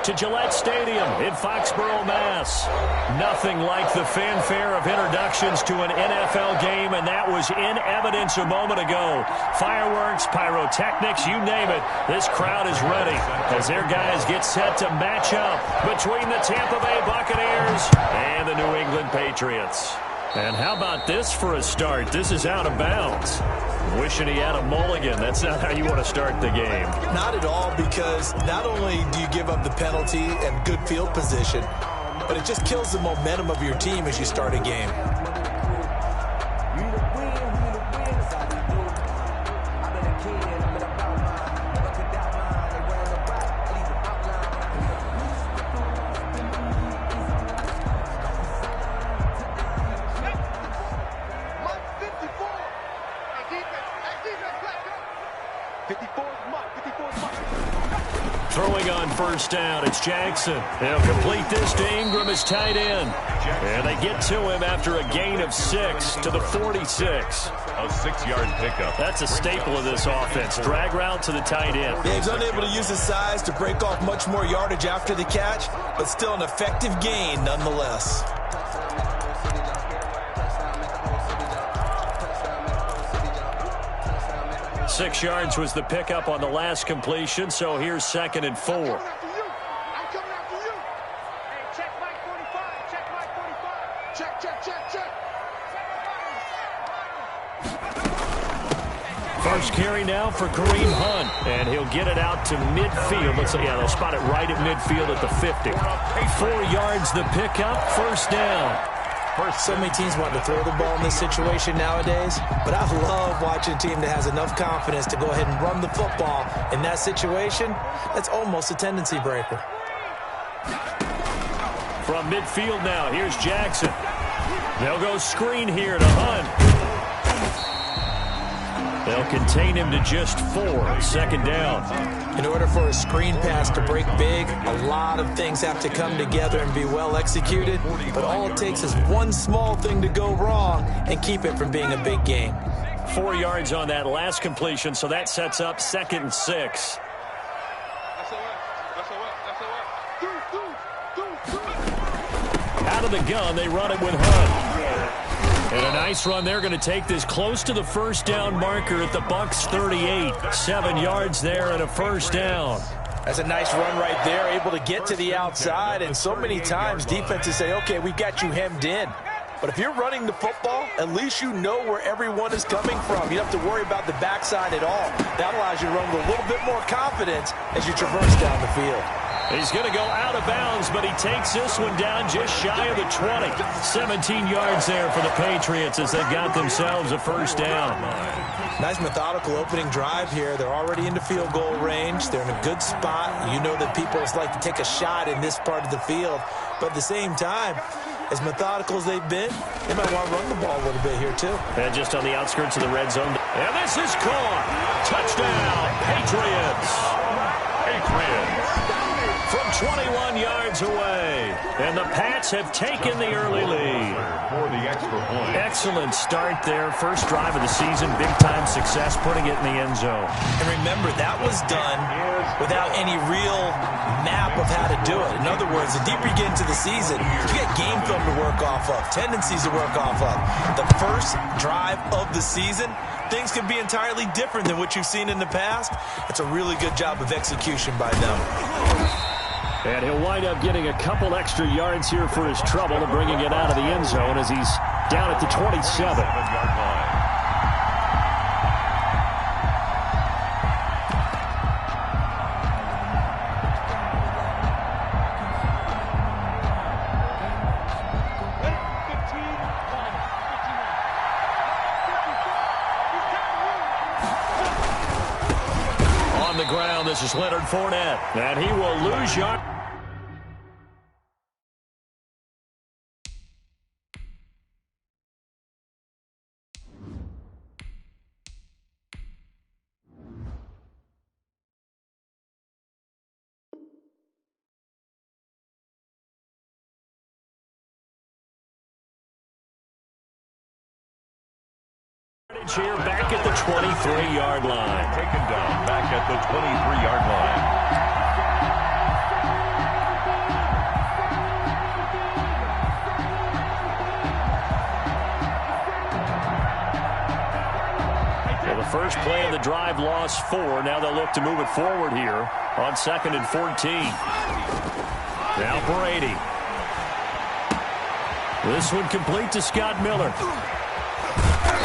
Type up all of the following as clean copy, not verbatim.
to Gillette Stadium in Foxborough, Mass. Nothing like the fanfare of introductions to an NFL game, and that was in evidence a moment ago. Fireworks, pyrotechnics, you name it. This crowd is ready as their guys get set to match up between the Tampa Bay Buccaneers and the New England Patriots. And how about this for a start? This is out of bounds. Wishing he had a mulligan. That's not how you want to start the game. Not at all, because not only do you give up the penalty and good field position, but it just kills the momentum of your team as you start a game. Throwing on first down, it's Jackson. They'll complete this to Ingram as tight end. And they get to him after a gain of 6 to the 46. A 6-yard pickup. That's a staple of this offense. Drag route to the tight end. Yeah, he's unable to use his size to break off much more yardage after the catch, but still an effective gain nonetheless. Six yards was the pickup on the last completion, so here's 2nd and 4. I'm coming after you. Hey, check Mike 45. Check Mike 45. Check. First carry now for Kareem Hunt, and he'll get it out to midfield. Looks like, yeah, they'll spot it right at midfield at the 50. 4 yards the pickup, first down. So many teams want to throw the ball in this situation nowadays, but I love watching a team that has enough confidence to go ahead and run the football. In that situation, that's almost a tendency breaker. From midfield now, here's Jackson. They'll go screen here to Hunt. They'll contain him to just 4, 2nd down. In order for a screen pass to break big, a lot of things have to come together and be well executed, but all it takes is one small thing to go wrong and keep it from being a big gain. 4 yards on that last completion, so that sets up 2nd and 6. Out of the gun, they run it with Hunt. And a nice run. They're going to take this close to the first down marker at the Bucs 38. 7 yards there and a first down. That's a nice run right there, able to get to the outside. And so many times defenses say, okay, we've got you hemmed in. But if you're running the football, at least you know where everyone is coming from. You don't have to worry about the backside at all. That allows you to run with a little bit more confidence as you traverse down the field. He's going to go out of bounds, but he takes this one down just shy of the 20. 17 yards there for the Patriots as they've got themselves a first down. Nice methodical opening drive here. They're already into field goal range. They're in a good spot. You know that people like to take a shot in this part of the field. But at the same time, as methodical as they've been, they might want to run the ball a little bit here too. And just on the outskirts of the red zone. And this is caught. Touchdown, Patriots. From 21 yards away. And the Pats have taken the early lead. For the extra point. Excellent start there. First drive of the season. Big-time success putting it in the end zone. And remember, that was done without any real map of how to do it. In other words, the deeper you get into the season, you get game film to work off of, tendencies to work off of. The first drive of the season, things can be entirely different than what you've seen in the past. It's a really good job of execution by them. And he'll wind up getting a couple extra yards here for his trouble and bringing it out of the end zone as he's down at the 27. On the ground, this is Leonard Fournette, and he will lose yard. Here back at the 23-yard line. Taken down back at the 23-yard line. first play of the drive lost 4. Now they'll look to move it forward here on 2nd and 14. Now Brady. This one complete to Scott Miller.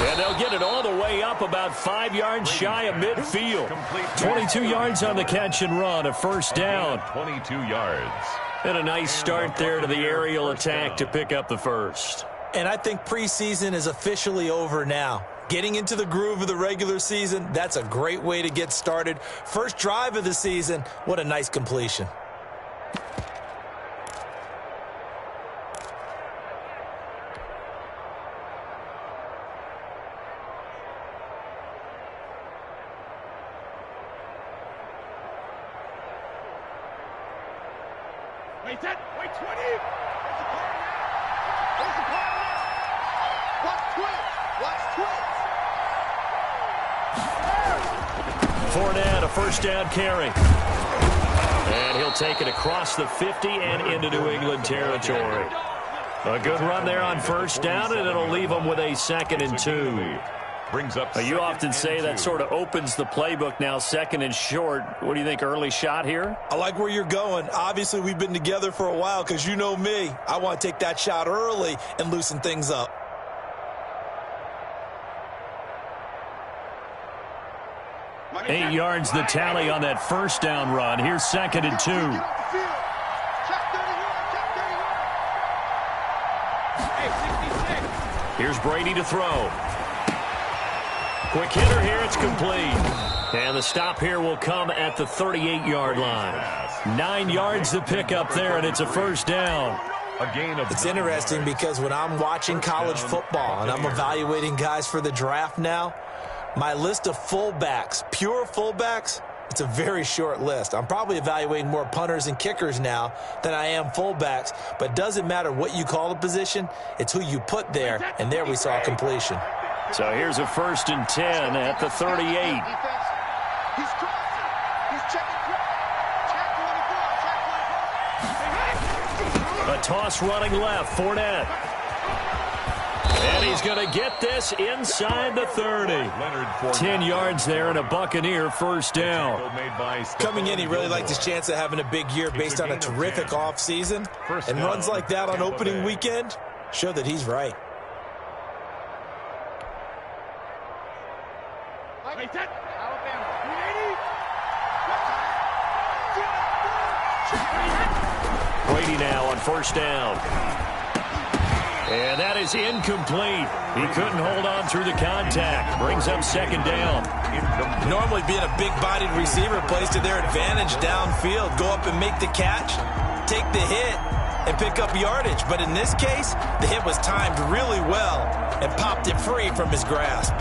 And they'll get it all the way up about 5 yards shy of midfield. 22 yards on the catch and run, a first down. 22 yards. And a nice start there to the aerial attack to pick up the first. And I think preseason is officially over now. Getting into the groove of the regular season, that's a great way to get started. First drive of the season, what a nice completion. Wait 10, wait 20. There's the car now. There's the car now. Watch twins. Watch twins. Fournette, a first down carry. And he'll take it across the 50 and into New England territory. A good run there on first down, and it'll leave them with a 2nd and 2. Brings up You often say that sort of opens the playbook now, 2nd and short. What do you think, early shot here? I like where you're going. Obviously, we've been together for a while because you know me. I want to take that shot early and loosen things up. Money 8 yards the tally on that first down run. Here's 2nd and 2. Get off the field. Check 31. Check 31. Hey, 66. Here's Brady to throw. Quick hitter here, it's complete. And the stop here will come at the 38-yard line. 9 yards to pick up there, and it's a first down. A gain of It's interesting because when I'm watching college football and I'm evaluating guys for the draft now, my list of fullbacks, pure fullbacks, it's a very short list. I'm probably evaluating more punters and kickers now than I am fullbacks, but it doesn't matter what you call the position, it's who you put there, and there we saw completion. So here's a 1st and 10 at the 38. He's crossing. He's checking. Check 24. Check 24. A toss running left, Fournette. And he's going to get this inside the 30. 10 yards there and a Buccaneer first down. Coming in, he really liked his chance of having a big year based on a terrific offseason. And runs like that on opening weekend show that he's right. Wait 10. Alabama. 380. Brady now on first down. And that is incomplete. He couldn't hold on through the contact. Brings up 2nd down. Normally being a big-bodied receiver plays to their advantage downfield. Go up and make the catch, take the hit, and pick up yardage. But in this case, the hit was timed really well and popped it free from his grasp.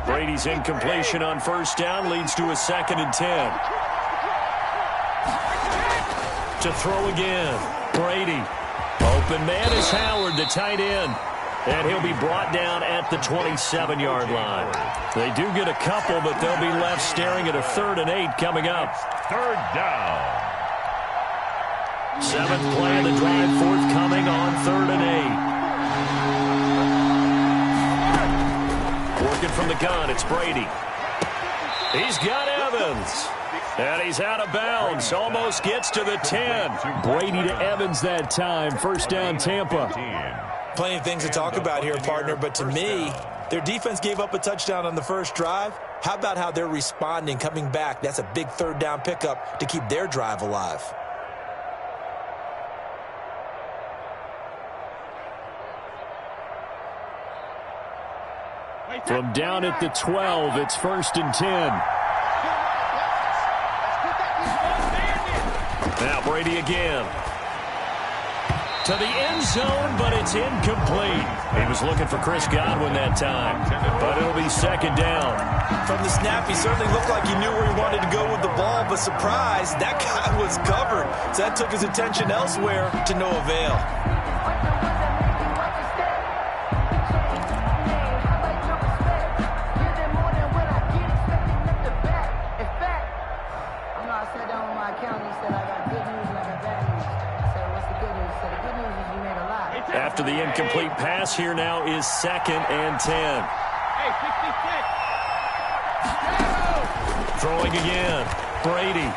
Brady's incompletion on first down leads to a 2nd and 10. To throw again. Brady. Open man is Howard, the tight end. And he'll be brought down at the 27-yard line. They do get a couple, but they'll be left staring at a 3rd and 8 coming up. 3rd down. 7th play of the drive forthcoming on 3rd and 8. Working from the gun, it's Brady. He's got Evans. And he's out of bounds. Almost gets to the 10. Brady to Evans that time. First down, Tampa. Plenty of things to talk about here, partner, but to me, their defense gave up a touchdown on the first drive. How about how they're responding, coming back? That's a big 3rd down pickup to keep their drive alive. From down at the 12, it's 1st and 10. Now Brady again. To the end zone, but it's incomplete. He was looking for Chris Godwin that time, but it'll be 2nd down. From the snap, he certainly looked like he knew where he wanted to go with the ball, but surprise, that guy was covered. So that took his attention elsewhere to no avail. I sat down with my accountant and said I got good news and I got bad news. the incomplete pass. Here now is 2nd and 10. Hey, 66. Throwing again. Brady.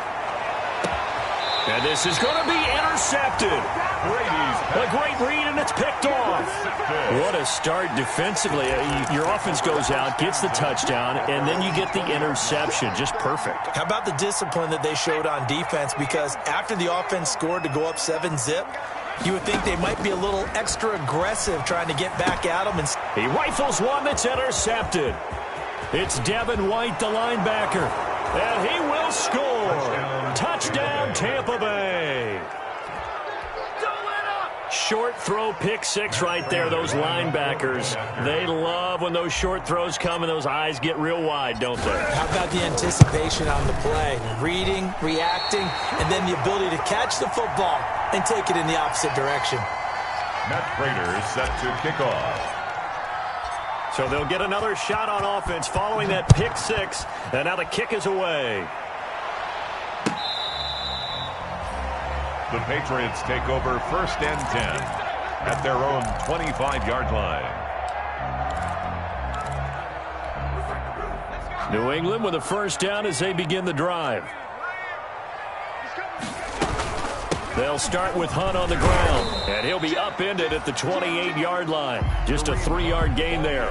And this is going to be intercepted. A great read, and it's picked off. What a start defensively. Your offense goes out, gets the touchdown, and then you get the interception. Just perfect. How about the discipline that they showed on defense? Because after the offense scored to go up 7-zip, you would think they might be a little extra aggressive trying to get back at them. He rifles one that's intercepted. It's Devin White, the linebacker. And he will score. Touchdown, Tampa Bay. Short throw, pick six right there. Those linebackers, they love when those short throws come and those eyes get real wide, don't they? How about the anticipation on the play? Reading, reacting, and then the ability to catch the football and take it in the opposite direction. Matt Prater is set to kick off. So they'll get another shot on offense following that pick six, and now the kick is away. The Patriots take over 1st and 10 at their own 25-yard line. New England with a first down as they begin the drive. They'll start with Hunt on the ground, and he'll be upended at the 28-yard line. Just a 3-yard gain there.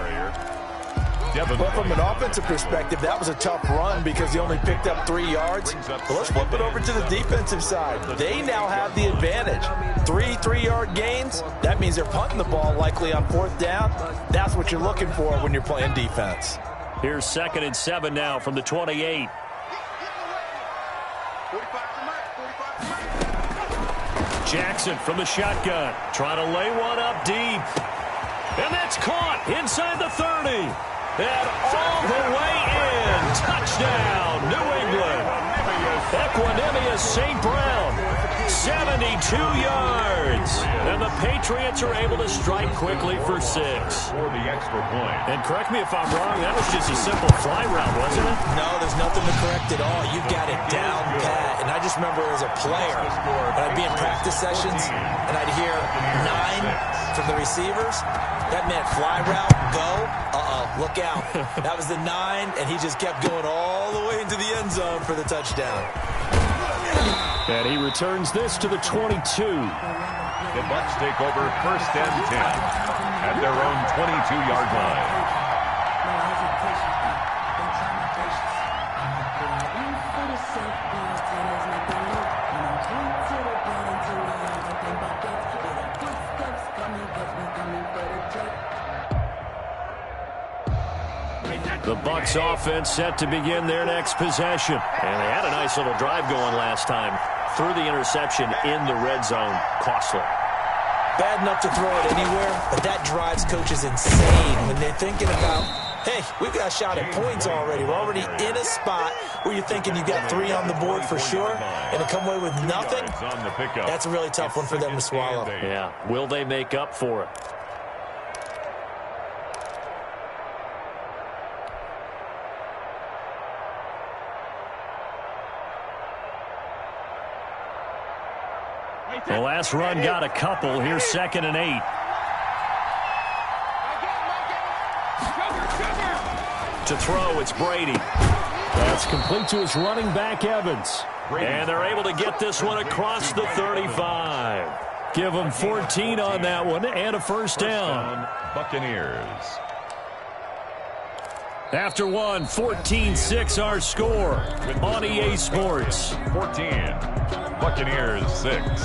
Well, from an offensive perspective, that was a tough run because he only picked up 3 yards. Well, let's flip it over to the defensive side. They now have the advantage. 3-3-yard gains. That means they're punting the ball likely on 4th down. That's what you're looking for when you're playing defense. Here's 2nd and 7 now from the 28. Jackson from the shotgun, trying to lay one up deep. And that's caught inside the 30. And all the way in. Touchdown, New England. Equanimous St. Brown, 72 yards. And the Patriots are able to strike quickly for 6. For the extra point. And correct me if I'm wrong, that was just a simple fly route, wasn't it? No, there's nothing to correct at all. You've got it down pat. And I just remember as a player, when I'd be in practice sessions, and I'd hear 9 from the receivers. That meant fly route, go, look out. That was the 9, and he just kept going all the way into the end zone for the touchdown. And he returns this to the 22. The Bucs take over 1st and 10 at their own 22-yard line. The Bucs offense set to begin their next possession. And they had a nice little drive going last time. Threw the interception in the red zone. Costly. Bad enough to throw it anywhere, but that drives coaches insane when they're thinking about, hey, we've got a shot at points already. We're already in a spot where you're thinking you got 3 on the board for sure, and to come away with nothing, that's a really tough one for them to swallow. Yeah, will they make up for it? The last run got a couple. Here's 2nd and 8. To throw, it's Brady. That's complete to his running back, Evans. And they're able to get this one across the 35. Give them 14 on that one and a first down. Buccaneers. After one, 14-6 our score on EA Sports. 14. Buccaneers 6.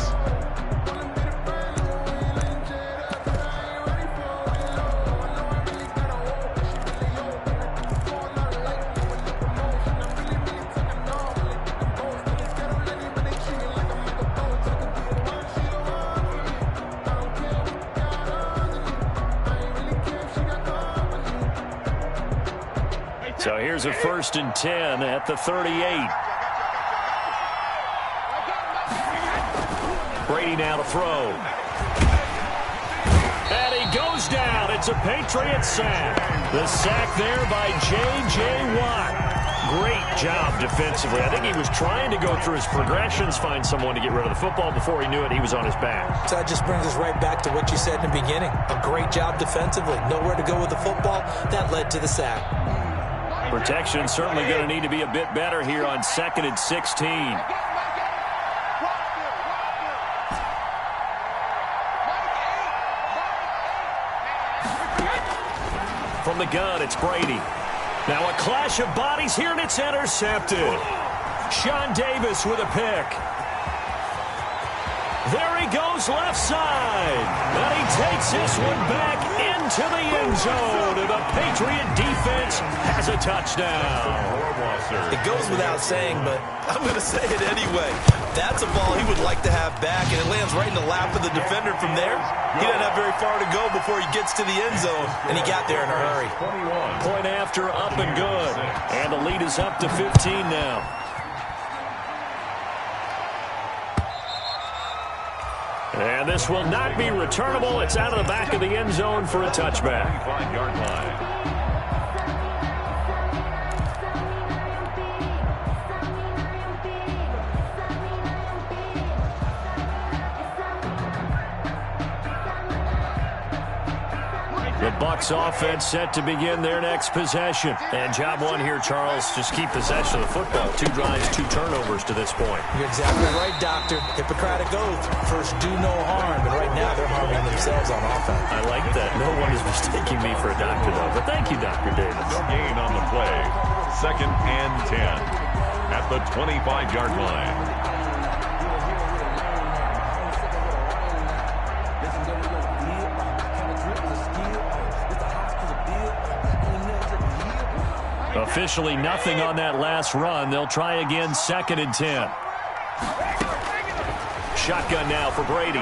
So here's a 1st and 10 at the 38. Brady now to throw. And he goes down. It's a Patriot sack. The sack there by J.J. Watt. great job defensively. I think he was trying to go through his progressions, find someone to get rid of the football. Before he knew it, he was on his back. So that just brings us right back to what you said in the beginning. A great job defensively. Nowhere to go with the football. That led to the sack. Protection certainly going to need to be a bit better here on 2nd and 16. From the gun, it's Brady. Now a clash of bodies here, and it's intercepted. Sean Davis with a pick. There he goes left side. And he takes this one back into the end zone. And the Patriot defense has a touchdown. It goes without saying, but I'm going to say it anyway. That's a ball he would like to have back, and it lands right in the lap of the defender from there. He doesn't have very far to go before he gets to the end zone, and he got there in a hurry. Point after, up and good. And the lead is up to 15 now. And this will not be returnable. It's out of the back of the end zone for a touchback. 5-yard line. The Bucs offense set to begin their next possession. And job one here, Charles, just keep possession of the football. 2 drives, 2 turnovers to this point. You're exactly right, Doctor. Hippocratic oath. First, do no harm. But right now, they're harming themselves on offense. I like that. No one is mistaking me for a doctor, though. But thank you, Dr. Davis. No gain on the play. 2nd and 10 at the 25-yard line. Officially nothing on that last run. They'll try again, 2nd and 10. Shotgun now for Brady.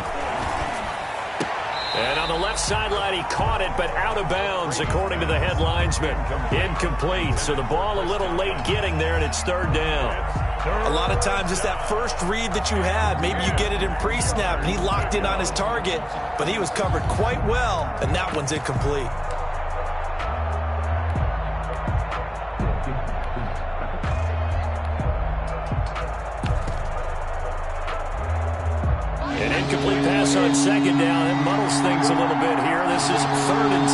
And on the left sideline, he caught it, but out of bounds, according to the head linesman. Incomplete, so the ball a little late getting there, and it's 3rd down. A lot of times it's that first read that you had. Maybe you get it in pre-snap, and he locked in on his target, but he was covered quite well, and that one's incomplete. An incomplete pass on 2nd down. It muddles things a little bit here. This is 3rd and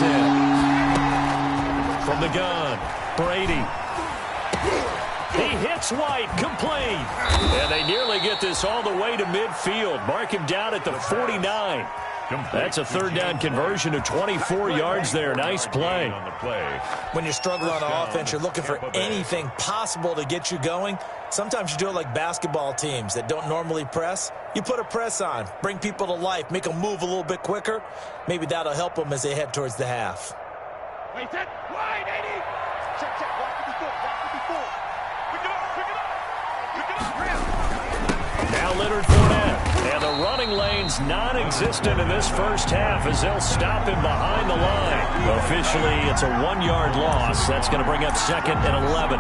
10. From the gun, Brady. He hits White, complete. And they nearly get this all the way to midfield. Mark him down at the 49. That's a 3rd down conversion of 24 yards there. Nice play. When you're struggling on offense, you're looking for anything possible to get you going. Sometimes you do it like basketball teams that don't normally press. You put a press on, bring people to life, make them move a little bit quicker. Maybe that'll help them as they head towards the half. Wait, set, wide, 80. Check, walk to the foot, Pick it up. Now Leonard Fournette. And the running lane's non-existent in this first half as they'll stop him behind the line. Officially, it's a 1-yard loss. That's going to bring up 2nd and 11.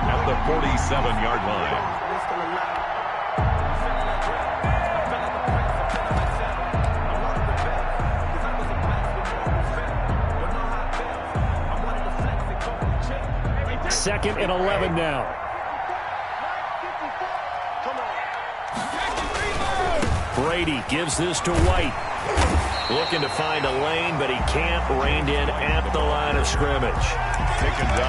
At the 47-yard line. Second and 11 now. Brady gives this to White. Looking to find a lane, but he can't. Reined in at the line of scrimmage.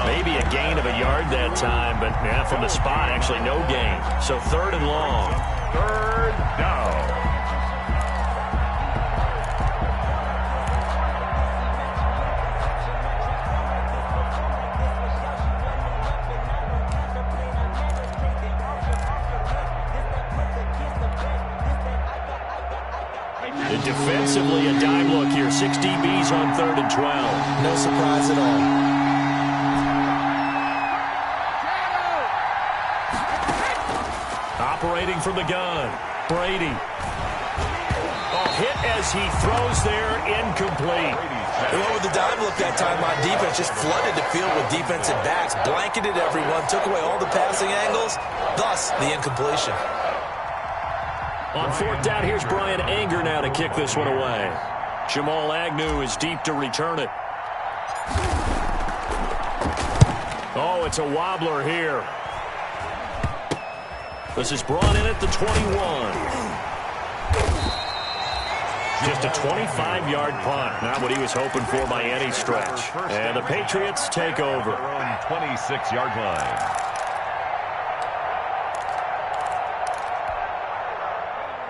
Maybe a gain of a yard that time, but yeah, from the spot, actually no gain. So 3rd and long. 3rd down. Defensively, a dime look here. 6 DBs on 3rd and 12. No surprise at all. Operating from the gun, Brady. Oh, hit as he throws there, incomplete. They went with the dime look that time on defense. Just flooded the field with defensive backs. Blanketed everyone. Took away all the passing angles. Thus, the incompletion. On 4th down, here's Brian Anger now to kick this one away. Jamal Agnew is deep to return it. Oh, it's a wobbler here. This is brought in at the 21. Just a 25-yard punt. Not what he was hoping for by any stretch. And the Patriots take over. Their own 26-yard line.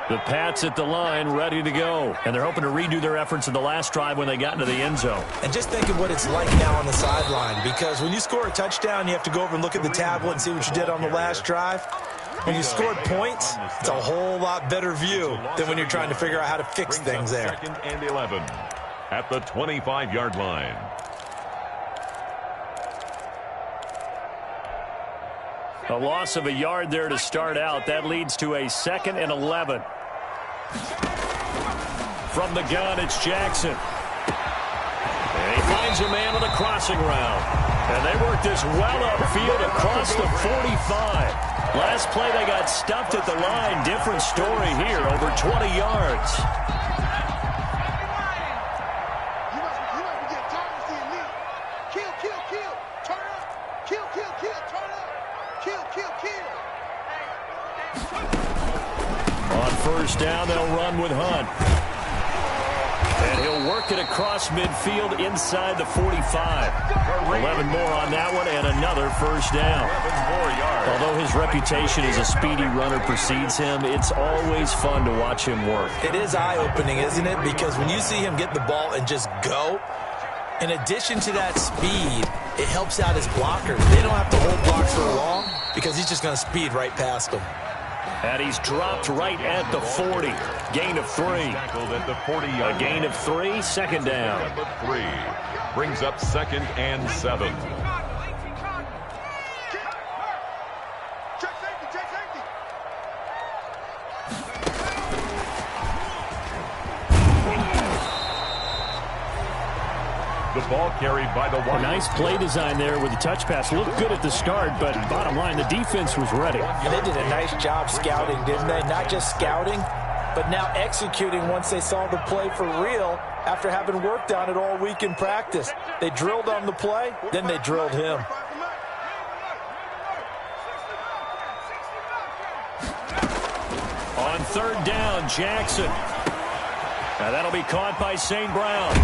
The Pats at the line, ready to go. And they're hoping to redo their efforts in the last drive when they got into the end zone. And just think of what it's like now on the sideline, because when you score a touchdown, you have to go over and look at the tablet and see what you did on the last drive. When you scored points, it's a whole lot better view than when you're trying to figure out how to fix things there. 2nd and 11 at the 25-yard line. A loss of a yard there to start out. That leads to a 2nd and 11. From the gun, it's Jackson. And he finds a man on the crossing route. And they work this well upfield across the 45. Last play, they got stuffed at the line. Different story here, over 20 yards. You must be getting tired of seeing me. Kill, kill, kill. Turn up. Kill, kill, kill. Turn up. Kill, kill, kill. On first down, they'll run with Hunt. And he'll work it across midfield inside the 45. 11 more on that one and another first down. 11 more yards. Although his reputation as a speedy runner precedes him, it's always fun to watch him work. It is eye-opening, isn't it? Because when you see him get the ball and just go, in addition to that speed, it helps out his blockers. They don't have to hold blocks for long because he's just going to speed right past them. And he's dropped right at the 40. Gain of 3. Tackled at the 40-yard A gain of 3, second down. at the 3. Brings up 2nd and 7. Check safety, check safety. The ball carried by the A wide. nice play design there with the touch pass. Looked good at the start, but bottom line, the defense was ready. And they did a nice job scouting, didn't they? Not just scouting, but now executing once they saw the play for real after having worked on it all week in practice. They drilled on the play, then they drilled him. On third down, Jackson. Now that'll be caught by St. Brown.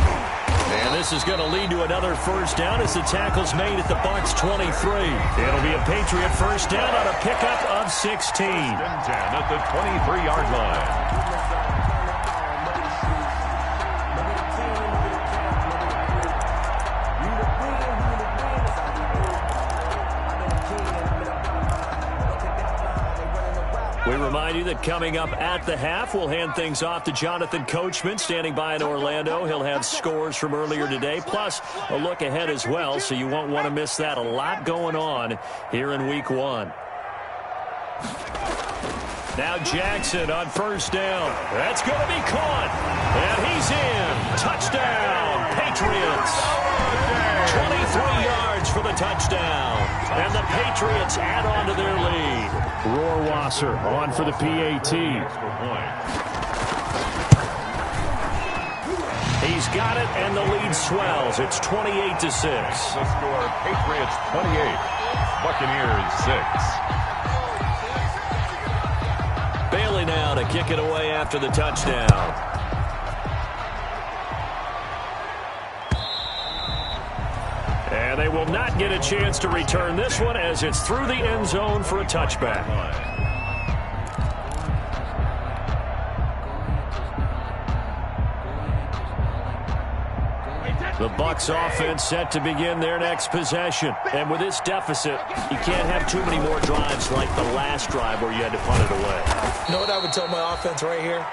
And this is going to lead to another first down as the tackle's made at the Bucs 23. It'll be a Patriot first down on a pickup of 16. 10 at the 23-yard line. We remind you that coming up at the half, we'll hand things off to Jonathan Coachman standing by in Orlando. He'll have scores from earlier today, plus a look ahead as well, so you won't want to miss that. A lot going on here in Week 1. Now Jackson on first down. That's going to be caught. And he's in. Touchdown, Patriots. 23 yards for the touchdown. And the Patriots add on to their lead. Rohrwasser on for the PAT. He's got it, and the lead swells. It's 28-6. The score, Patriots 28, Buccaneers 6. Bailey now to kick it away after the touchdown. And they will not get a chance to return this one as it's through the end zone for a touchback. The Bucs offense set to begin their next possession. And with this deficit, you can't have too many more drives like the last drive where you had to punt it away. You know what I would tell my offense right here?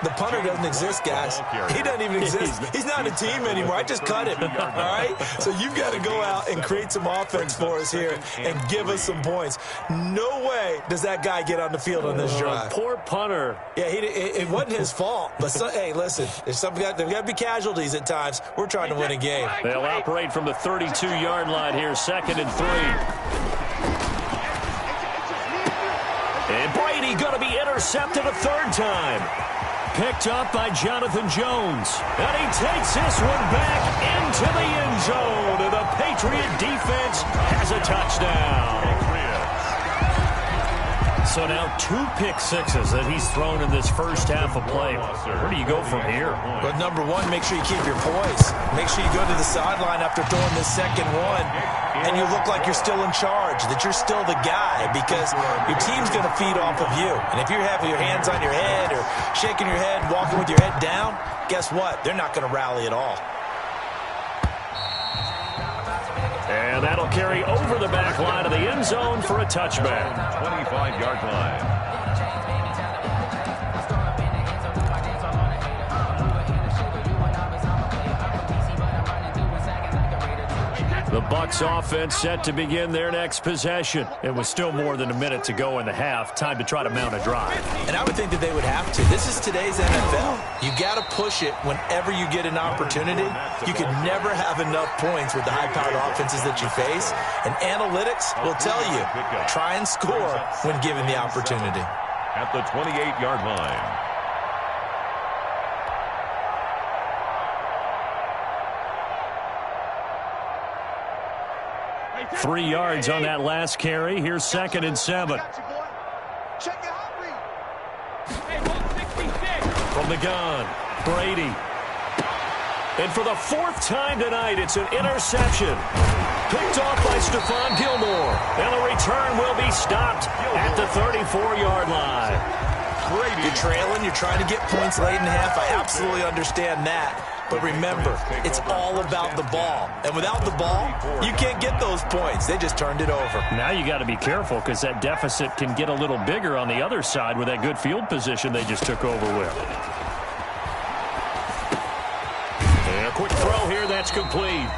The punter doesn't exist, guys. He doesn't even exist. He's not a team anymore. I just cut him, all right? So you've got to go out and create some offense for us here and give us some points. No way does that guy get on the field on this drive. Poor punter. Yeah, it wasn't his fault. But, hey, listen, there's got to be casualties at times. We're trying to win a game. They'll operate from the 32-yard line here, 2nd and 3. And Brady going to be intercepted a third time. Picked up by Jonathan Jones. And he takes this one back into the end zone. And the Patriot defense has a touchdown. So now 2 pick-sixes that he's thrown in this first half of play. Where do you go from here? But number one, make sure you keep your poise. Make sure you go to the sideline after throwing this second one, and you look like you're still in charge, that you're still the guy, because your team's going to feed off of you. And if you're having your hands on your head or shaking your head, walking with your head down, guess what? They're not going to rally at all. And that'll carry over the back line of the end zone for a touchback. 25-yard line. The Bucs offense set to begin their next possession. It was still more than a minute to go in the half. Time to try to mount a drive. And I would think that they would have to. This is today's NFL. You got to push it whenever you get an opportunity. You can never have enough points with the high-powered offenses that you face. And analytics will tell you, try and score when given the opportunity. At the 28-yard line. 3 yards on that last carry. Here's 2nd and 7. From the gun, Brady. And for the 4th time tonight, it's an interception. Picked off by Stephon Gilmore. And the return will be stopped at the 34-yard line. You're trailing. You're trying to get points late in the half. I absolutely understand that. But remember, it's all about the ball. And without the ball, you can't get those points. They just turned it over. Now you got to be careful because that deficit can get a little bigger on the other side with that good field position they just took over with. And a quick throw here, that's complete.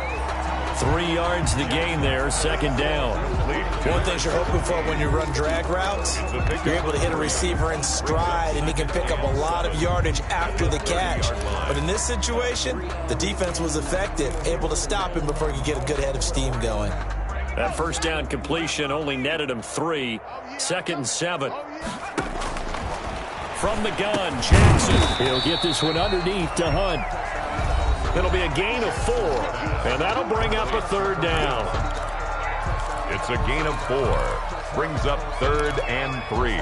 3 yards to gain there, 2nd down. One thing you're hoping for when you run drag routes, you're able to hit a receiver in stride, and he can pick up a lot of yardage after the catch. But in this situation, the defense was effective, able to stop him before he could get a good head of steam going. That first down completion only netted him 3. 2nd and 7. From the gun, Jackson. He'll get this one underneath to Hunt. It'll be a gain of 4, and that'll bring up a 3rd down. It's a gain of 4. Brings up 3rd and 3.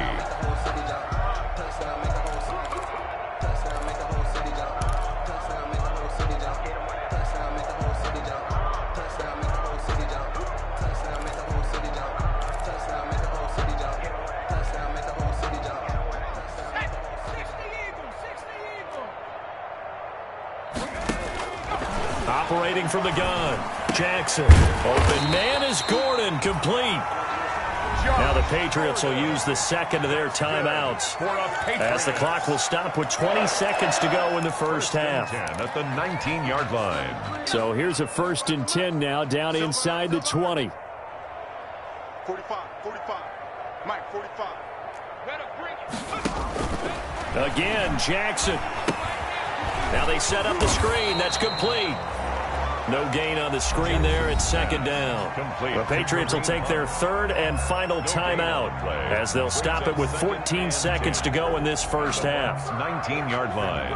Operating from the gun, Jackson. Open man is Gordon, complete. Now the Patriots will use the 2nd of their timeouts as the clock will stop with 20 seconds to go in the first half. At the 19-yard line. So here's a 1st and 10 now down inside the 20. 45, Mike, 45. Again, Jackson. Now they set up the screen. That's complete. No gain on the screen there. It's 2nd down. The Patriots will take their 3rd and final timeout as they'll stop it with 14 seconds to go in this first half. 19-yard line.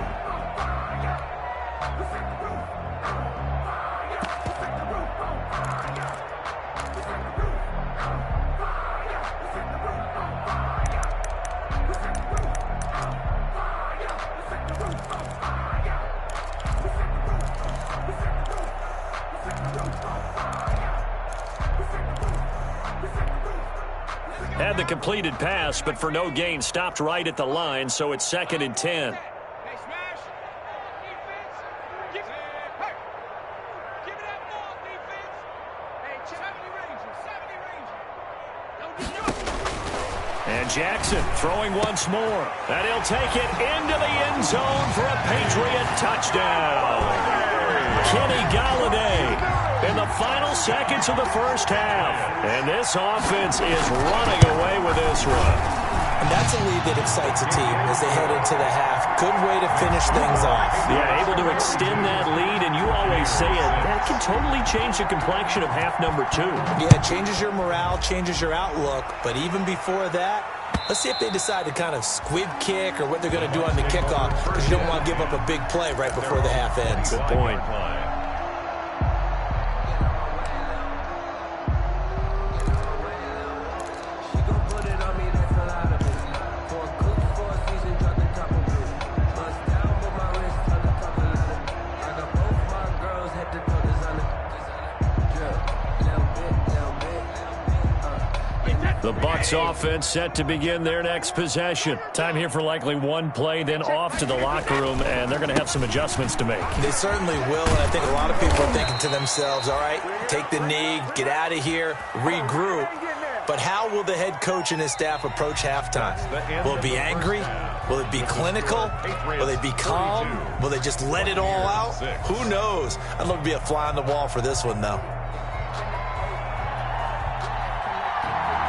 Had the completed pass, but for no gain, stopped right at the line, so it's 2nd and 10. And Jackson throwing once more. And he'll take it into the end zone for a Patriot touchdown. Kenny Golladay in the final seconds of the first half. And this offense is running away with this one. And that's a lead that excites a team as they head into the half. Good way to finish things off. Yeah, able to extend that lead, and you always say it, that can totally change the complexion of half number 2. Yeah, it changes your morale, changes your outlook. But even before that, let's see if they decide to kind of squib kick or what they're going to do on the kickoff, because you don't want to give up a big play right before the half ends. Good point. The Bucs offense set to begin their next possession. Time here for likely one play, then off to the locker room, and they're going to have some adjustments to make. They certainly will, and I think a lot of people are thinking to themselves, all right, take the knee, get out of here, regroup. But how will the head coach and his staff approach halftime? Will it be angry? Will it be clinical? Will they be calm? Will they just let it all out? Who knows? I'd love to be a fly on the wall for this one, though.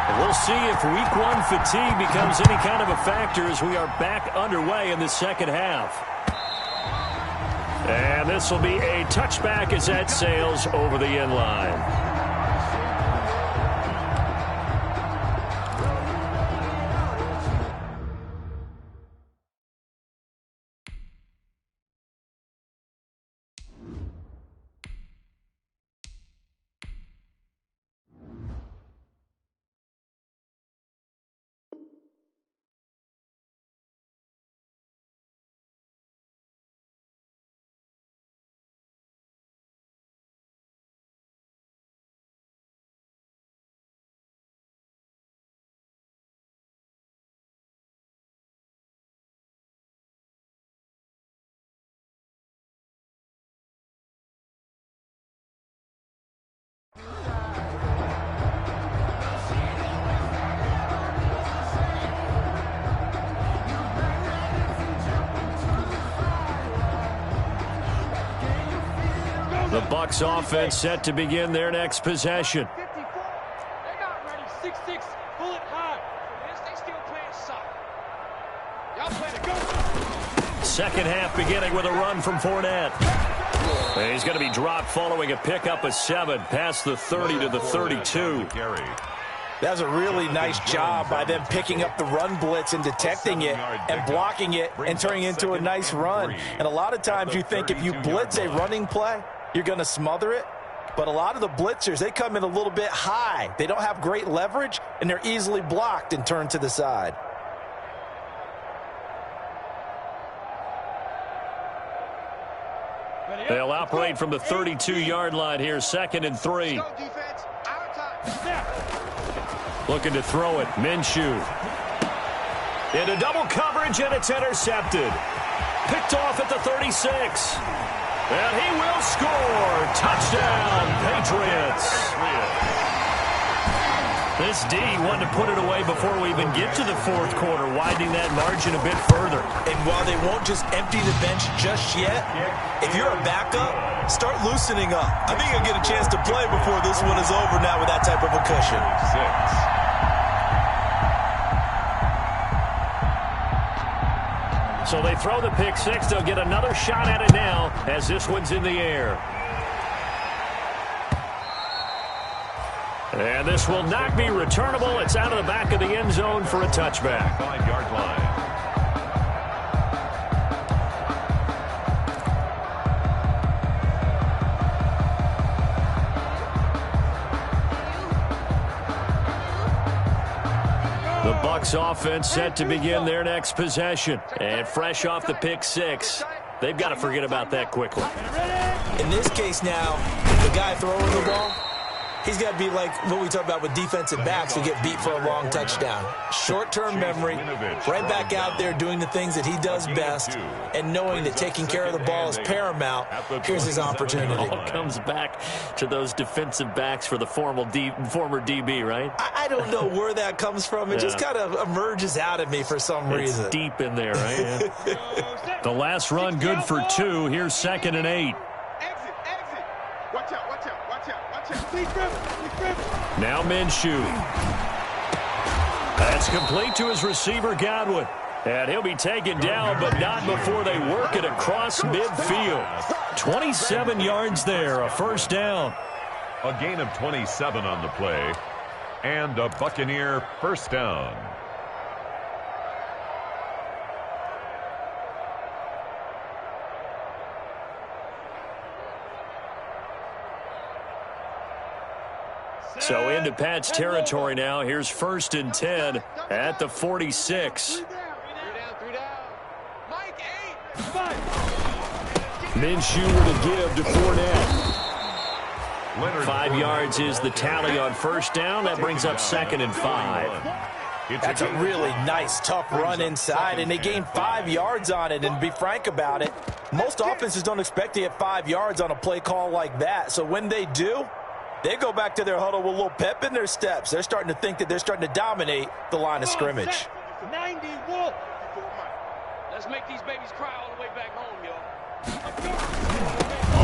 And we'll see if week one fatigue becomes any kind of a factor as we are back underway in the second half. And this will be a touchback as that sails over the end line. The Bucs offense set to begin their next possession. 54. They're not ready. 6-6, bullet high. They still playing soccer. Y'all play to go. Second half beginning with a run from Fournette. And he's going to be dropped following a pickup of 7 past the 30 to the 32. That was a really nice job by them picking up the run blitz and detecting it and blocking it and turning it into a nice run. And a lot of times you think if you blitz a running play, you're going to smother it. But a lot of the blitzers, they come in a little bit high. They don't have great leverage, and they're easily blocked and turned to the side. They'll operate from the 32-yard line here, 2nd and 3. Looking to throw it, Minshew. Into double coverage, and it's intercepted. Picked off at the 36. And he will score. Touchdown, Patriots. This D wanted to put it away before we even get to the fourth quarter, widening that margin a bit further. And while they won't just empty the bench just yet, if you're a backup, start loosening up. I think you'll get a chance to play before this one is over now with that type of a cushion. 6. So they throw the pick 6. They'll get another shot at it now as this one's in the air. And this will not be returnable. It's out of the back of the end zone for a touchback. 5-yard line. The Bucs offense set to begin their next possession. And fresh off the pick 6, they've got to forget about that quickly. In this case now, the guy throwing the ball, he's got to be like what we talk about with defensive backs who get beat for a long touchdown. Short-term memory, right back out there doing the things that he does best, and knowing that taking care of the ball is paramount. Here's his opportunity. It all comes back to those defensive backs for the former DB, right? I don't know where that comes from. It just kind of emerges out of me for some reason. It's deep in there, right? Yeah. The last run good for 2. Here's 2nd and 8. Exit. Watch out. Now Minshew. That's complete to his receiver, Godwin. And he'll be taken down, but not before they work it across midfield. 27 yards there, a first down. A gain of 27 on the play, and a Buccaneer first down. So into Pat's territory now. Here's 1st and 10 at the 46. Minshew with a give to Fournette. 5 yards is the tally on first down. That brings up 2nd and 5. That's a really nice, tough run inside, and they gained 5 yards on it. And to be frank about it, most offenses don't expect to get 5 yards on a play call like that. So when they do, they go back to their huddle with a little pep in their steps. They're starting to think that they're starting to dominate the line of scrimmage. 91. Let's make these babies cry all the way back home, y'all.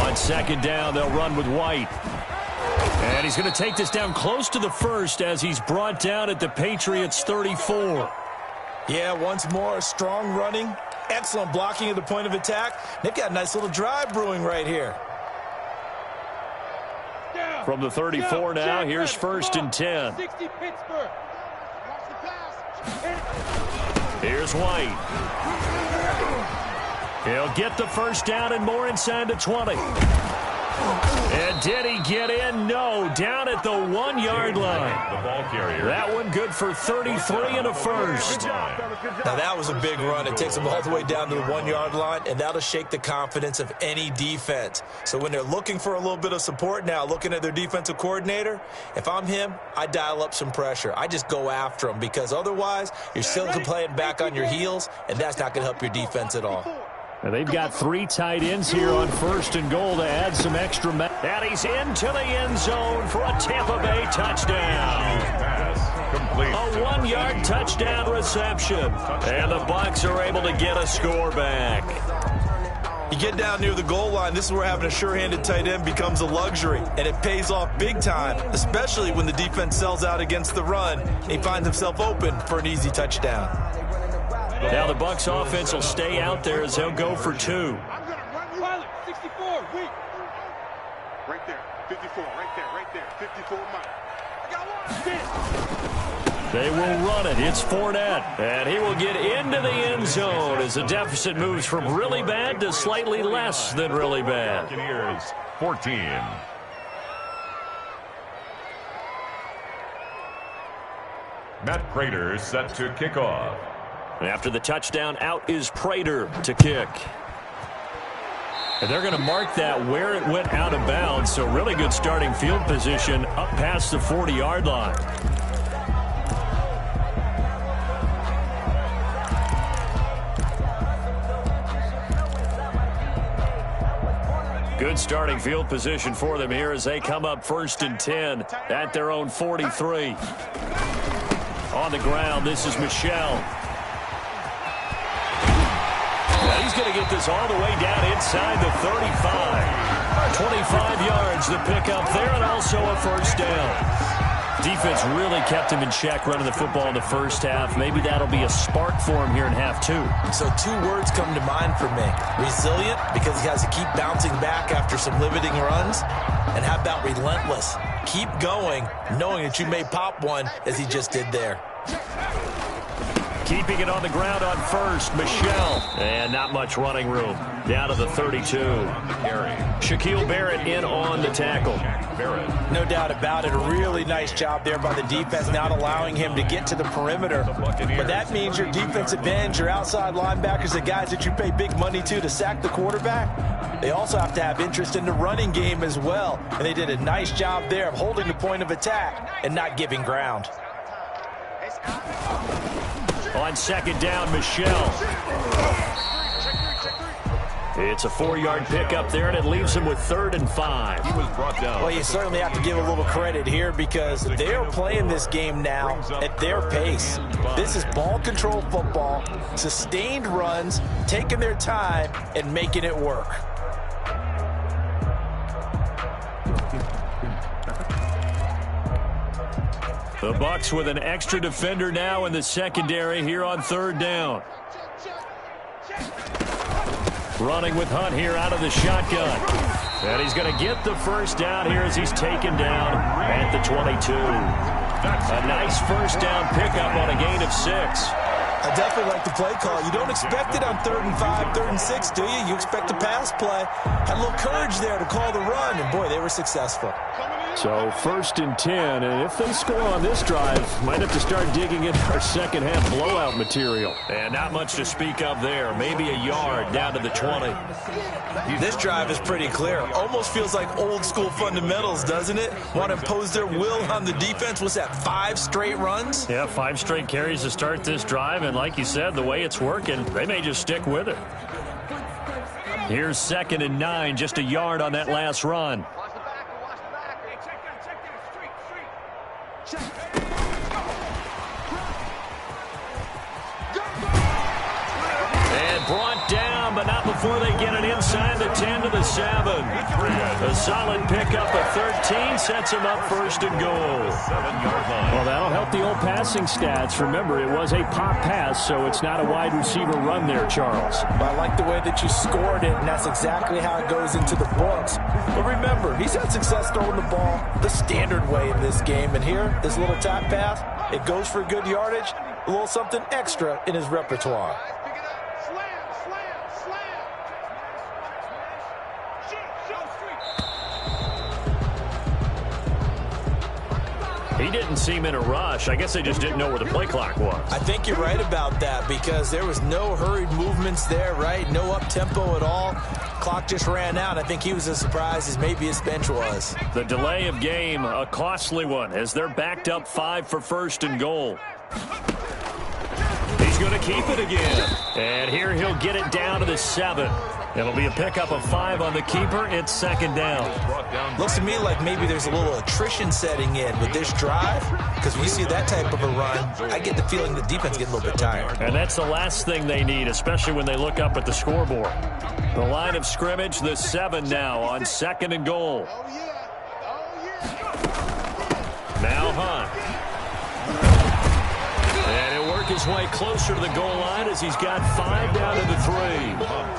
On 2nd down, they'll run with White. And he's going to take this down close to the 1st as he's brought down at the Patriots' 34. Yeah, once more, strong running, excellent blocking at the point of attack. They've got a nice little drive brewing right here. From the 34 now, here's 1st and 10. 60 Pittsburgh. Here's White. He'll get the 1st down and more inside the 20. And did he get in? No, down at the 1-yard line. The ball carrier. That one good for 33 and a 1st. Now that was a big run. It takes them all the way down to the 1-yard line, and that'll shake the confidence of any defense. So when they're looking for a little bit of support now, looking at their defensive coordinator, if I'm him, I dial up some pressure. I just go after them, because otherwise you're still playing back on your heels, and that's not going to help your defense at all. And they've got 3 tight ends here on 1st and goal to add some extra. And he's into the end zone for a Tampa Bay touchdown. Complete. A 1-yard touchdown reception. And the Bucs are able to get a score back. You get down near the goal line, this is where having a sure-handed tight end becomes a luxury, and it pays off big time, especially when the defense sells out against the run, and he finds himself open for an easy touchdown. Now the Bucs offense will stay out there as they'll go for 2. Pilot, 64, weak. Right there, 54, right there, 54 Mike. I got one. They will run it. It's Fournette, and he will get into the end zone as the deficit moves from really bad to slightly less than really bad. Buccaneers 14. Matt Prater set to kick off. After the touchdown, out is Prater to kick. And they're going to mark that where it went out of bounds, so really good starting field position up past the 40-yard line. Good starting field position for them here as they come up 1st and 10 at their own 43. On the ground, this is Michel. He's going to get this all the way down inside the 35. 25 yards to pick up there, and also a 1st down. Defense really kept him in check running the football in the 1st half. Maybe that'll be a spark for him here in half 2. So 2 words come to mind for me. Resilient, because he has to keep bouncing back after some limiting runs. And how about relentless? Keep going, knowing that you may pop one, as he just did there. Keeping it on the ground on 1st, Michel. And not much running room. Down to the 32. Shaquille Barrett in on the tackle. No doubt about it. A really nice job there by the defense, not allowing him to get to the perimeter. But that means your defensive ends, your outside linebackers, the guys that you pay big money to sack the quarterback, they also have to have interest in the running game as well. And they did a nice job there of holding the point of attack and not giving ground. On 2nd down, Michel. It's a 4-yard pickup there, and it leaves him with 3rd and 5. He was brought down. Well, you certainly have to give a little credit here, because they're playing this game now at their pace. This is ball control football, sustained runs, taking their time, and making it work. The Bucs with an extra defender now in the secondary here on 3rd down. Running with Hunt here out of the shotgun. And he's going to get the 1st down here as he's taken down at the 22. A nice 1st down pickup on a gain of 6. I definitely like the play call. You don't expect it on 3rd and 5, 3rd and 6, do you? You expect a pass play. Had a little courage there to call the run, and boy, they were successful. Coming in. So 1st and 10, and if they score on this drive, might have to start digging into our second half blowout material. And not much to speak of there. Maybe a yard down to the 20. This drive is pretty clear. Almost feels like old school fundamentals, doesn't it? Want to impose their will on the defense. What's that, 5 straight runs? Yeah, 5 straight carries to start this drive, and like you said, the way it's working, they may just stick with it. Here's 2nd and 9, just a yard on that last run. And brought down, but not before they get it inside the 10 to the 7. A solid pickup of 13 sets him up 1st and goal. Well, that'll help the old passing stats. Remember, it was a pop pass, so it's not a wide receiver run there, Charles. Well, I like the way that you scored it, and that's exactly how it goes into the books. But remember, he's had success throwing the ball the standard way in this game. And here, this little tap pass, it goes for good yardage, a little something extra in his repertoire. He didn't seem in a rush. I guess they just didn't know where the play clock was. I think you're right about that because there was no hurried movements there, right? No up-tempo at all. Clock just ran out. I think he was as surprised as maybe his bench was. The delay of game, a costly one, as they're backed up 5 for 1st and goal. He's going to keep it again. And here he'll get it down to the 7. It'll be a pickup of 5 on the keeper. It's 2nd down. Looks to me like maybe there's a little attrition setting in with this drive because when you see that type of a run, I get the feeling the defense getting a little bit tired. And that's the last thing they need, especially when they look up at the scoreboard. The line of scrimmage, the 7 now on 2nd and goal. Now Hunt. And he'll work his way closer to the goal line as he's got 5 down to the 3.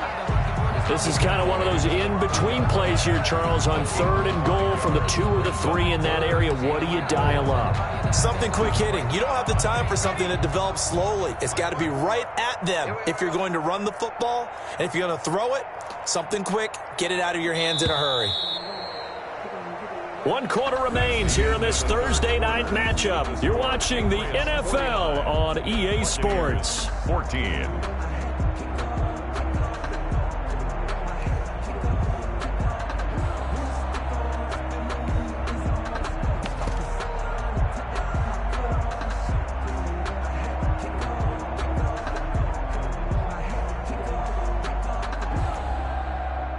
This is kind of one of those in-between plays here, Charles, on 3rd and goal from the 2 or the 3 in that area. What do you dial up? Something quick hitting. You don't have the time for something that develops slowly. It's got to be right at them if you're going to run the football. And if you're going to throw it, something quick, get it out of your hands in a hurry. 1 quarter remains here in this Thursday night matchup. You're watching the NFL on EA Sports. 14.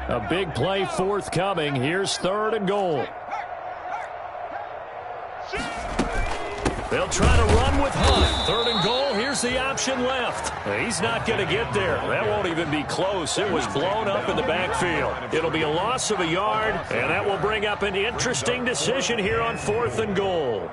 A big play forthcoming. Here's 3rd and goal. They'll try to run with Hunt. 3rd and goal. Here's the option left. He's not going to get there. That won't even be close. It was blown up in the backfield. It'll be a loss of a yard, and that will bring up an interesting decision here on 4th and goal.